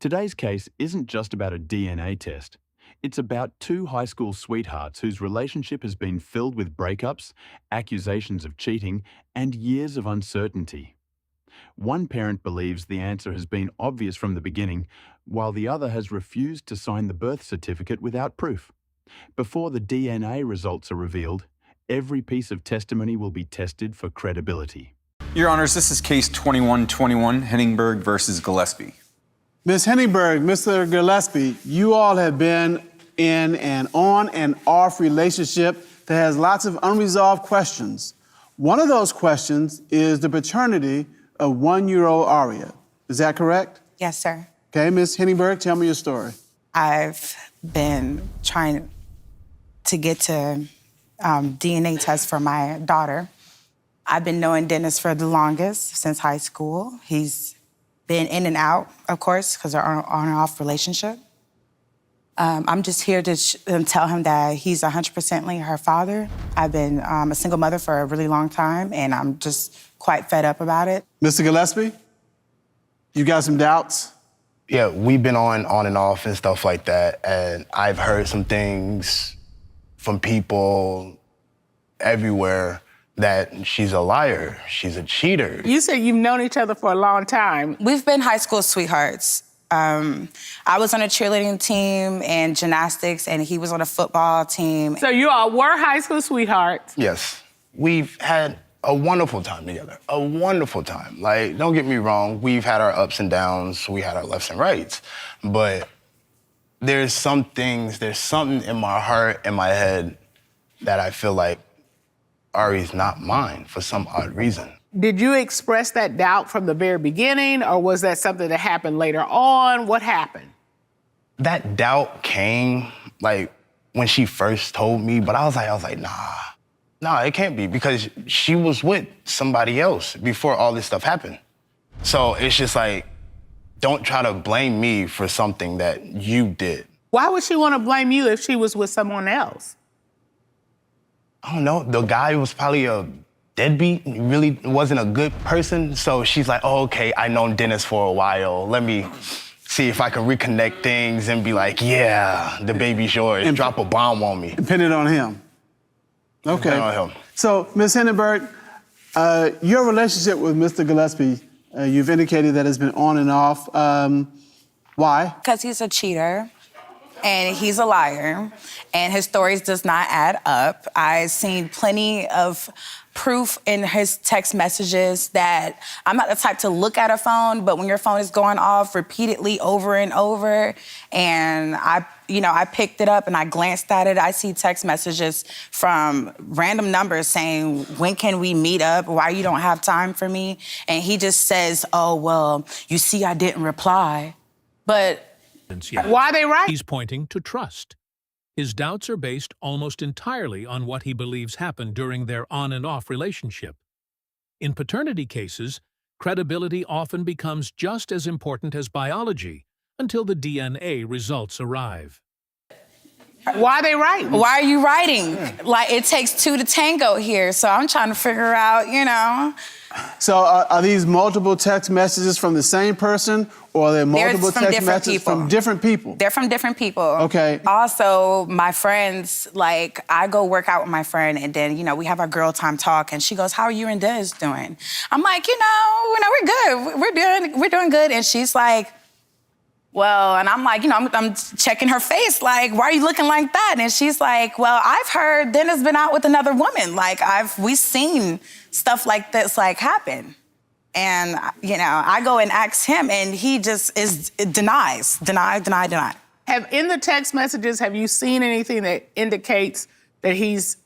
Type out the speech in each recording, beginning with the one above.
Today's case isn't just about a DNA test. It's about two high school sweethearts whose relationship has been filled with breakups, accusations of cheating, and years of uncertainty. One parent believes the answer has been obvious from the beginning, while the other has refused to sign the birth certificate without proof. Before the DNA results are revealed, every piece of testimony will be tested for credibility. Your Honors, this is case 2121, Henningberg versus Gillespie. Ms. Henningberg, Mr. Gillespie, you all have been in an on and off relationship that has lots of unresolved questions. One of those questions is the paternity of 1-year-old Arya. Is that correct? Yes, sir. Okay, Ms. Henningberg, tell me your story. I've been trying to get to DNA tests for my daughter. I've been knowing Dennis for the longest, since high school. He's been in and out, of course, because they're on and off relationship. I'm just here to tell him that he's 100% her father. I've been a single mother for a really long time, and I'm just quite fed up about it. Mr. Gillespie, you got some doubts? Yeah, we've been on and off and stuff like that, and I've heard some things from people everywhere that she's a liar, she's a cheater. You said you've known each other for a long time. We've been high school sweethearts. I was on a cheerleading team and gymnastics, and he was on a football team. So you all were high school sweethearts? Yes. We've had a wonderful time together, a wonderful time. Like, don't get me wrong, we've had our ups and downs, we had our lefts and rights, but there's something in my heart, in my head, that I feel like Arya's not mine for some odd reason. Did you express that doubt from the very beginning, or was that something that happened later on? What happened? That doubt came, like, when she first told me, but I was like, nah, it can't be, because she was with somebody else before all this stuff happened. So it's just like, don't try to blame me for something that you did. Why would she want to blame you if she was with someone else? I don't know, the guy was probably a deadbeat, he really wasn't a good person, so she's like, oh, okay, I've known Dennis for a while, let me see if I can reconnect things and be like, yeah, the baby's yours, and drop a bomb on me. Depending on him. Okay. Depending on him. So, Ms. Henningberg, your relationship with Mr. Gillespie, you've indicated that it's been on and off. Why? Because he's a cheater, and he's a liar, and his stories does not add up. I've seen plenty of proof in his text messages that I'm not the type to look at a phone, but when your phone is going off repeatedly over and over, and I picked it up and I glanced at it, I see text messages from random numbers saying, when can we meet up? Why you don't have time for me? And he just says, oh, well, you see, I didn't reply. But why are they right? He's pointing to trust. His doubts are based almost entirely on what he believes happened during their on and off relationship. In paternity cases, credibility often becomes just as important as biology until the DNA results arrive. Why are they writing? Why are you writing? Like, it takes two to tango here, so I'm trying to figure out, So are these multiple text messages from the same person, or are there multiple text messages from different people? They're from different people. Okay. Also, my friends, like, I go work out with my friend, and then, we have our girl time talk, and she goes, how are you and Des doing? I'm like, we're good. We're doing good. And she's like, well, and I'm like, I'm checking her face, like, why are you looking like that? And she's like, well, I've heard Dennis been out with another woman. Like, we've seen stuff like this, like, happen. And, I go and ask him, and he just denies. In the text messages, have you seen anything that indicates that he's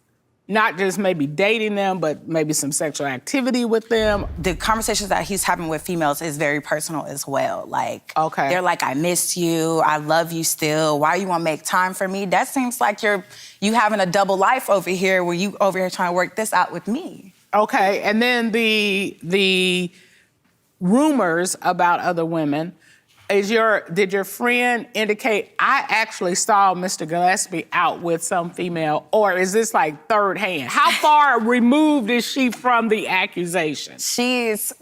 not just maybe dating them, but maybe some sexual activity with them? The conversations that he's having with females is very personal as well. Like, okay, they're like, I miss you, I love you still, why you wanna make time for me? That seems like you having a double life over here where you over here trying to work this out with me. Okay, and then the rumors about other women, did your friend indicate, I actually saw Mr. Gillespie out with some female, or is this like third hand? How far removed is she from the accusation? She's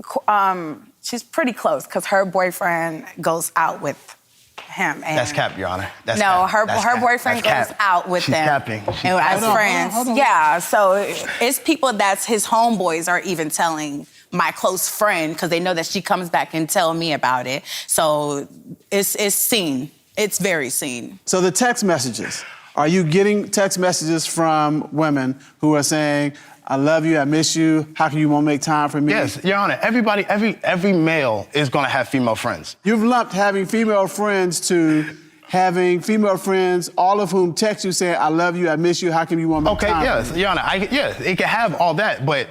pretty close, because her boyfriend goes out with him. And That's cap, Your Honor. That's no, cap. That's her cap. boyfriend That's goes cap. out with She's them. capping. She's And as capping. friends. Hold on. Yeah, so it's people that's his homeboys are even telling my close friend because they know that she comes back and tell me about it. So it's seen. It's very seen. So the text messages. Are you getting text messages from women who are saying, I love you, I miss you, how can you won't make time for me? Yes, Your Honor. Everybody, every male is gonna have female friends. You've lumped having female friends to having female friends, all of whom text you saying, I love you, I miss you, how come you won't make Okay, time yes, for me? Your Honor. Yes, it can have all that, but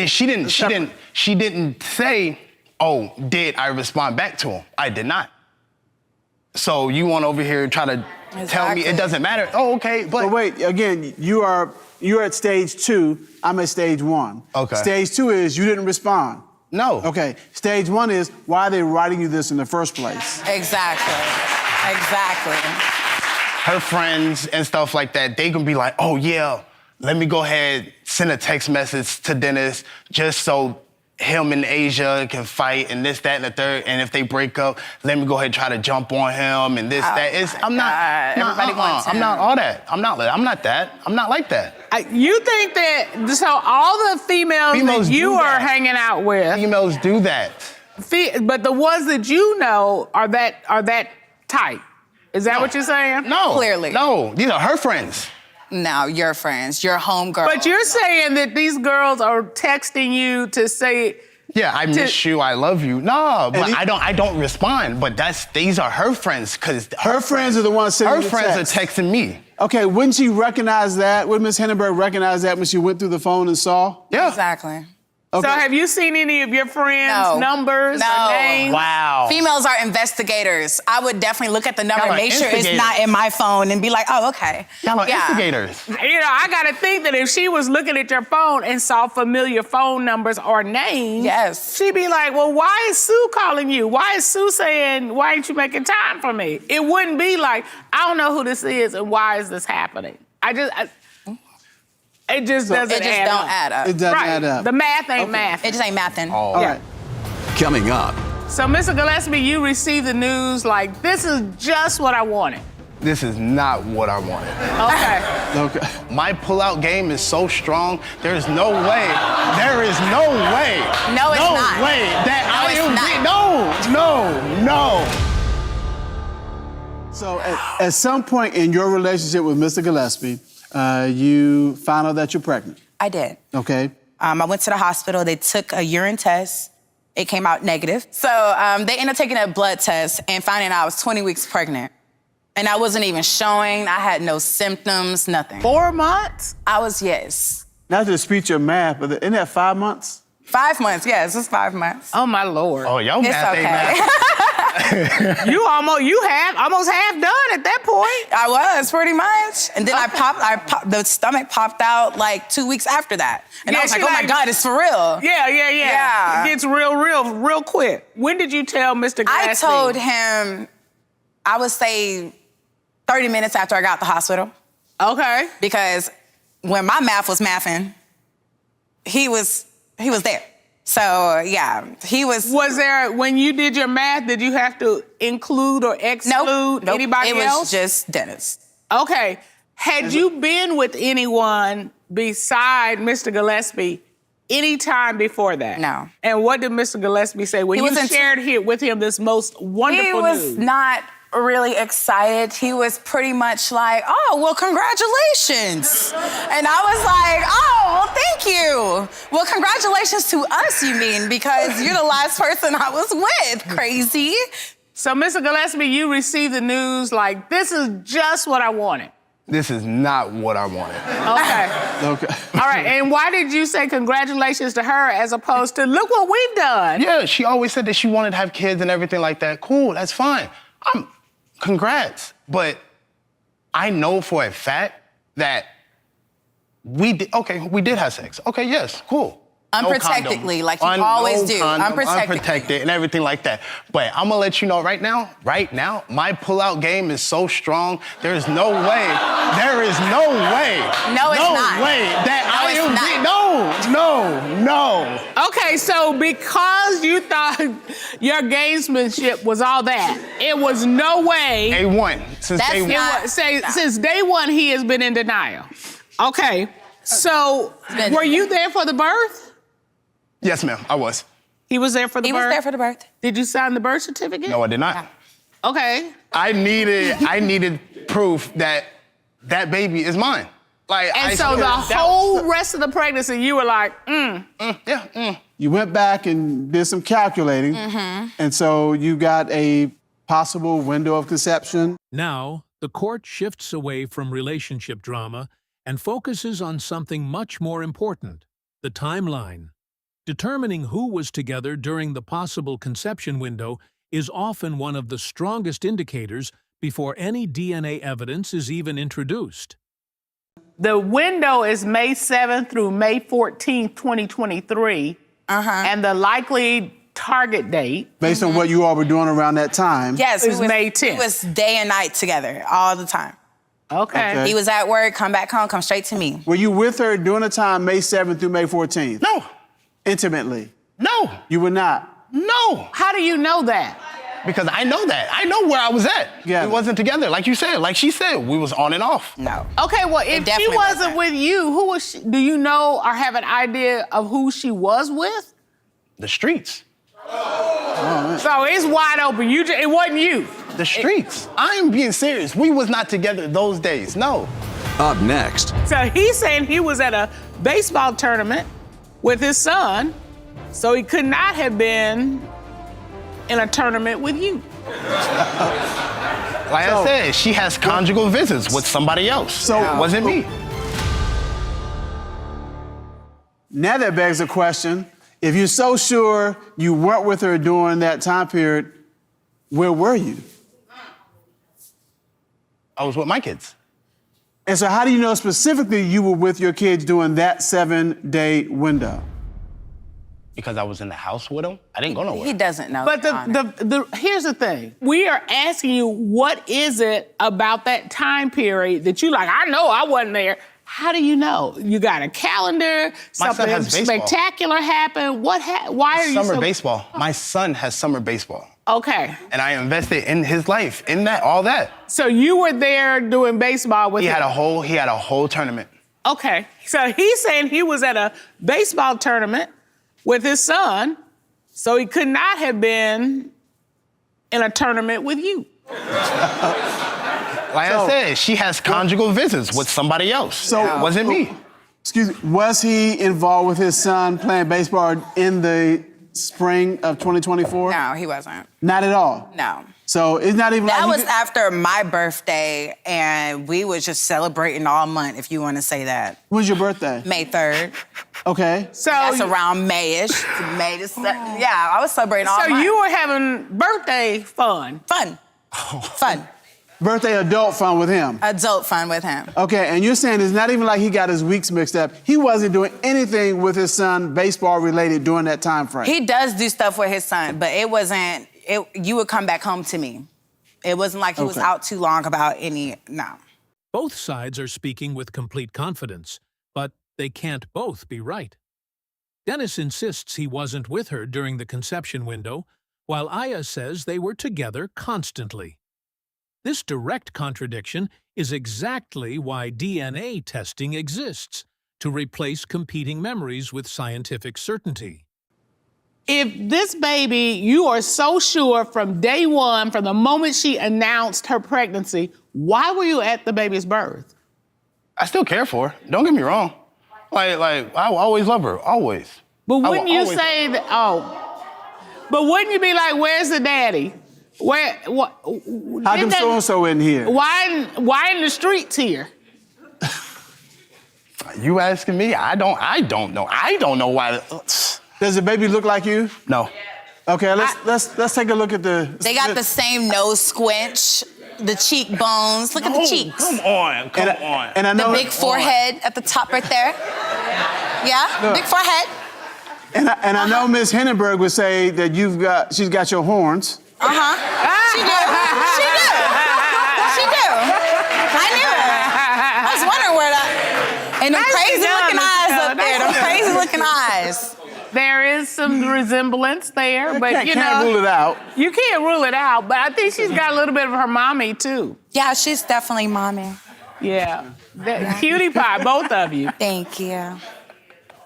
she didn't say, oh, did I respond back to him? I did not. So you want over here try to tell me it doesn't matter? Oh, okay, But wait, again, you're at stage 2, I'm at stage 1. Okay. Stage 2 is you didn't respond. No. Okay, stage 1 is why are they writing you this in the first place? Exactly. Her friends and stuff like that, they can be like, oh yeah, let me go ahead, send a text message to Dennis just so him and Asia can fight and this, that, and the third. And if they break up, let me go ahead and try to jump on him and this, that. I'm not. Everybody wants him. I'm not all that. I'm not that. I'm not like that. You think that, so all the females that you do are that. hanging out with, Females do that. but the ones that you know are that tight. Is that what you're saying? No. Clearly. No, these are her friends. No, your friends, your homegirl. But you're saying that these girls are texting you to say, Yeah, I miss you, I love you. No, but And I don't respond. But these are her friends, because Her friends are the ones sending her the friends text. are texting me. Okay, wouldn't she recognize that? Wouldn't Ms. Henningberg recognize that when she went through the phone and saw? Yeah. Exactly. Okay. so have you seen any of your friends' No. numbers No. or names? Wow. Females are investigators. I would definitely look at the number Y'all and are make sure it's instigators. not in my phone and be like, oh, okay. Y'all are Yeah. instigators. You know, I gotta think that if she was looking at your phone and saw familiar phone numbers or names, Yes. she'd be like, well, why is Sue calling you? Why is Sue saying, why ain't you making time for me? It wouldn't be like, I don't know who this is and why is this happening? It just doesn't It just add don't up. add up. It doesn't Right. add up. The math ain't math. It just ain't mathing. All Yeah. right. Coming up, So, Mr. Gillespie, you received the news like, this is just what I wanted. This is not what I wanted. Okay. Okay. My pullout game is so strong, there is no way. There is no way. No, it's not. No way that No, I it's am. not. No. So at some point in your relationship with Mr. Gillespie, you found out that you're pregnant, I did. okay? I went to the hospital. They took a urine test. It came out negative. So they ended up taking a blood test and finding out I was 20 weeks pregnant. And I wasn't even showing. I had no symptoms, nothing. 4 months? I was, yes. Not to dispute your math, but isn't that 5 months? 5 months, yes, it was 5 months. Oh, my Lord. Oh, y'all It's math ain't okay. math. You almost half done at that point. I was, pretty much. And then the stomach popped out like 2 weeks after that. And Yeah, I was like, she oh my like- God, it's for real. Yeah. Yeah. It gets real quick. When did you tell Mr. Gillespie? I told him, I would say 30 minutes after I got out the hospital. Okay. Because when my math was mathing, he was there. So yeah, he was. Was there, when you did your math, did you have to include or exclude Nope. anybody it was else? just Dennis. Okay. Had you been with anyone beside Mr. Gillespie any time before that? No. And what did Mr. Gillespie say when He you wasn't- shared with him this most wonderful He was news? not really excited. He was pretty much like, oh, well, congratulations. And I was like, oh, well, thank you. Well, congratulations to us, you mean, because you're the last person I was with, crazy. So, Mr. Gillespie, you received the news like, this is just what I wanted. This is not what I wanted. Okay. Okay. All right, and why did you say congratulations to her as opposed to, look what we've done? Yeah, she always said that she wanted to have kids and everything like that. Cool, that's fine. Congrats. But I know for a fact that we did have sex. Okay, yes, cool. Unprotectedly, like you always do. Unprotected and everything like that. But I'm gonna let you know right now, my pullout game is so strong. There is no way. No, it's not. No. Okay, so because you thought your gamesmanship was all that, it was no way. Day one. Since That's day one. not- Since day one, he has been in denial. Okay, so were you there for the birth? Yes, ma'am, I was. He was there for the birth? He was there for the birth. Did you sign the birth certificate? No, I did not. Okay. I needed proof that that baby is mine. Like, And so the whole rest of the pregnancy, you were like, You went back and did some calculating, and so you got a possible window of conception. Now, the court shifts away from relationship drama and focuses on something much more important, the timeline. Determining who was together during the possible conception window is often one of the strongest indicators before any DNA evidence is even introduced. the window is May 7th through May 14th, 2023. And the likely target date. Based on what you all were doing around that time. Yes, It was May 10th. We was day and night together all the time. Okay. He was at work, come back home, come straight to me. Were you with her during the time May 7th through May 14th? No. Intimately? No. You were not? No. How do you know that? Because I know that. I know where I was at. Yeah. We wasn't together. Like you said, like she said, we was on and off. No. Okay, well, if she definitely wasn't wasn't. with you, who was she? Do you know or have an idea of who she was with? The streets. So it's wide open. It wasn't you. The streets. I am being serious. We was not together those days. No. Up next, So he's saying he was at a baseball tournament with his son, so he could not have been in a tournament with you. Like I said, she has conjugal visits with somebody else. So- It wasn't me. Now that begs the question, if you're so sure you weren't with her during that time period, where were you? I was with my kids. And so how do you know specifically you were with your kids during that 7-day window? Because I was in the house with them. I didn't go nowhere. He doesn't know. But here's the thing. We are asking you, what is it about that time period that you like, I know I wasn't there. How do you know? You got a calendar, My son something has baseball. spectacular happened. Why are you Summer baseball. My son has summer baseball. Okay. And I invested in his life, in that, all that. So you were there doing baseball with He him. had a whole tournament. Okay. So he's saying he was at a baseball tournament with his son, so he could not have been in a tournament with you. Like I said, she has conjugal visits with somebody else. So- It wasn't me. Excuse me, was he involved with his son playing baseball in the spring of 2024? No, he wasn't. Not at all? No. So it's not even That like was after my birthday, and we was just celebrating all month, if you want to say that. When's your birthday? May 3rd. Okay. So That's around May-ish. May the yeah, I was celebrating all So month. you were having birthday fun. Fun. Fun. Birthday adult fun with him. Adult fun with him. Okay, and you're saying it's not even like he got his weeks mixed up. He wasn't doing anything with his son baseball related during that time frame. He does do stuff with his son, but it wasn't, you would come back home to me. It wasn't like he was Okay. out too long about no. Both sides are speaking with complete confidence, but they can't both be right. Dennis insists he wasn't with her during the conception window, while Arya says they were together constantly. This direct contradiction is exactly why DNA testing exists, to replace competing memories with scientific certainty. If this baby, you are so sure from day one, from the moment she announced her pregnancy, why were you at the baby's birth? I still care for her. Don't get me wrong. Like I will always love her, always. But I will wouldn't you always- say that, but wouldn't you be like, where's the daddy? What? How come so-and-so in here? Why in the streets here? You asking me? I don't know. I don't know why. Does the baby look like you? No. Okay, let's take a look at the. They got the same nose squinch, the cheekbones. Look at the cheeks. Come on. And I The know big forehead at the top right there. Yeah, big forehead. And I know Ms. Henningberg would say that she's got your horns. Uh-huh. She do. She do. She do. I knew it. I was wondering where that... And them crazy looking eyes up there. Them crazy looking eyes. There is some resemblance there, but you know... Can't rule it out. You can't rule it out, but I think she's got a little bit of her mommy, too. Yeah, she's definitely mommy. Yeah. Cutie pie, both of you. Thank you.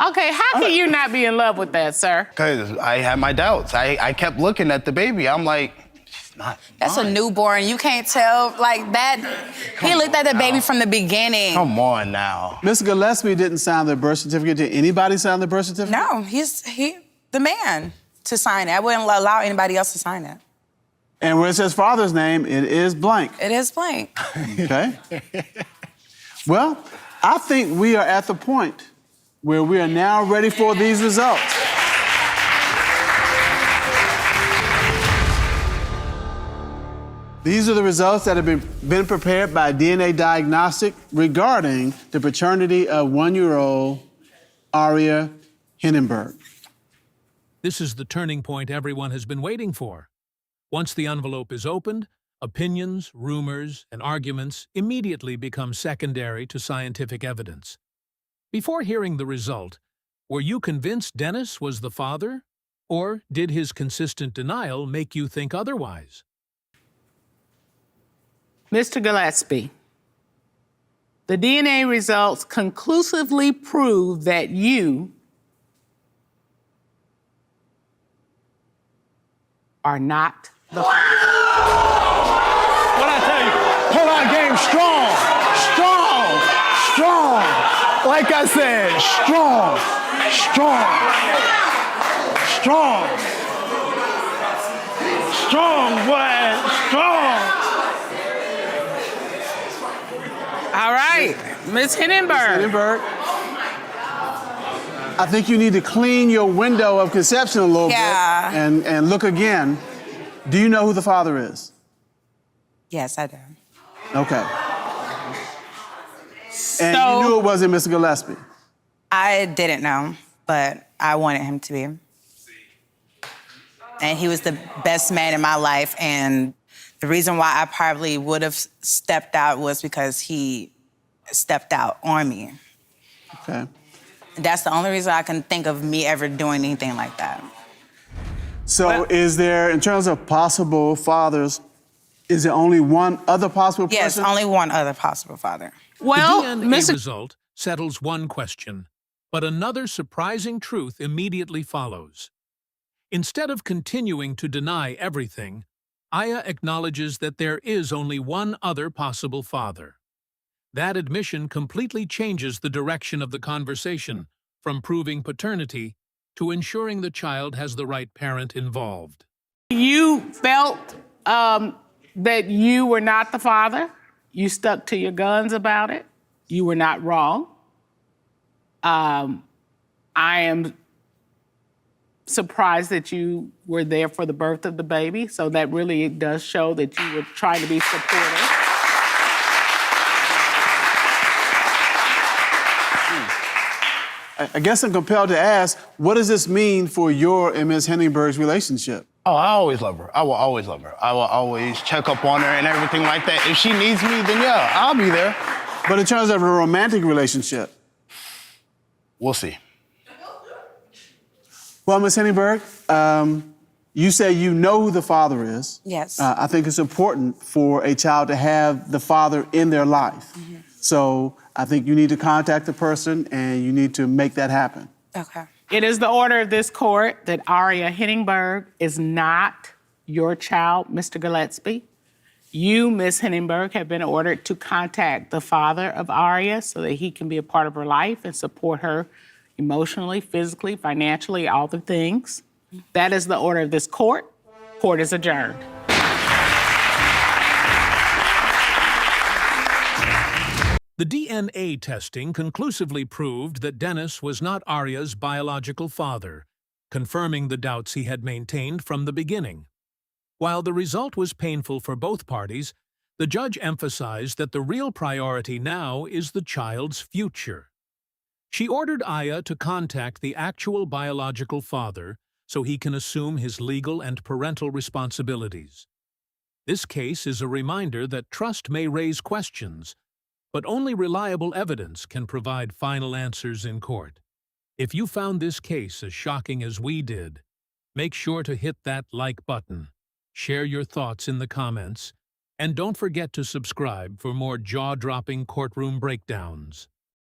Okay, how can you not be in love with that, sir? Because I had my doubts. I kept looking at the baby. I'm like, she's not That's mine. a newborn. You can't tell like that. He looked at the baby from the beginning. Come on now. Mr. Gillespie didn't sign the birth certificate. Did anybody sign the birth certificate? No, he's the man to sign it. I wouldn't allow anybody else to sign it. And where it says father's name, it is blank. It is blank. Okay. Well, I think we are at the point where we are now ready for these results. These are the results that have been prepared by DNA Diagnostic regarding the paternity of 1-year-old Arya Henningberg. This is the turning point everyone has been waiting for. Once the envelope is opened, opinions, rumors, and arguments immediately become secondary to scientific evidence. Before hearing the result, were you convinced Dennis was the father? Or did his consistent denial make you think otherwise? Mr. Gillespie, the DNA results conclusively prove that you are not the father. What I tell you? Pull out game strong. Strong. Strong. Like I said, strong. Strong. Strong. Strong, boy. Strong. All right, Ms. Henningberg. Henningberg, I think you need to clean your window of conception a little bit and look again. Do you know who the father is? Yes, I do. Okay. And you knew it wasn't Mr. Gillespie? I didn't know, but I wanted him to be. And he was the best man in my life, and the reason why I probably would have stepped out was because he stepped out on me. Okay. That's the only reason I can think of me ever doing anything like that. So is there, in terms of possible fathers, is there only one other possible person? Yes, only one other possible father. Well, the DNA result settles one question, but another surprising truth immediately follows. Instead of continuing to deny everything, Arya acknowledges that there is only one other possible father. That admission completely changes the direction of the conversation, from proving paternity to ensuring the child has the right parent involved. You felt that you were not the father. You stuck to your guns about it. You were not wrong. I am surprised that you were there for the birth of the baby, so that really does show that you were trying to be supportive. I guess I'm compelled to ask, what does this mean for your and Ms. Henningberg's relationship? Oh, I always love her. I will always love her. I will always check up on her and everything like that. If she needs me, then yeah, I'll be there. But in terms of a romantic relationship? We'll see. Well, Ms. Henningberg, you say you know who the father is. Yes. I think it's important for a child to have the father in their life. Mm-hmm. So I think you need to contact the person and you need to make that happen. Okay. It is the order of this court that Arya Henningberg is not your child, Mr. Gillespie. You, Ms. Henningberg, have been ordered to contact the father of Arya so that he can be a part of her life and support her emotionally, physically, financially, all the things. That is the order of this court. Court is adjourned. The DNA testing conclusively proved that Dennis was not Arya's biological father, confirming the doubts he had maintained from the beginning. While the result was painful for both parties, the judge emphasized that the real priority now is the child's future. She ordered Arya to contact the actual biological father so he can assume his legal and parental responsibilities. This case is a reminder that trust may raise questions, but only reliable evidence can provide final answers in court. If you found this case as shocking as we did, make sure to hit that like button, share your thoughts in the comments, and don't forget to subscribe for more jaw-dropping courtroom breakdowns.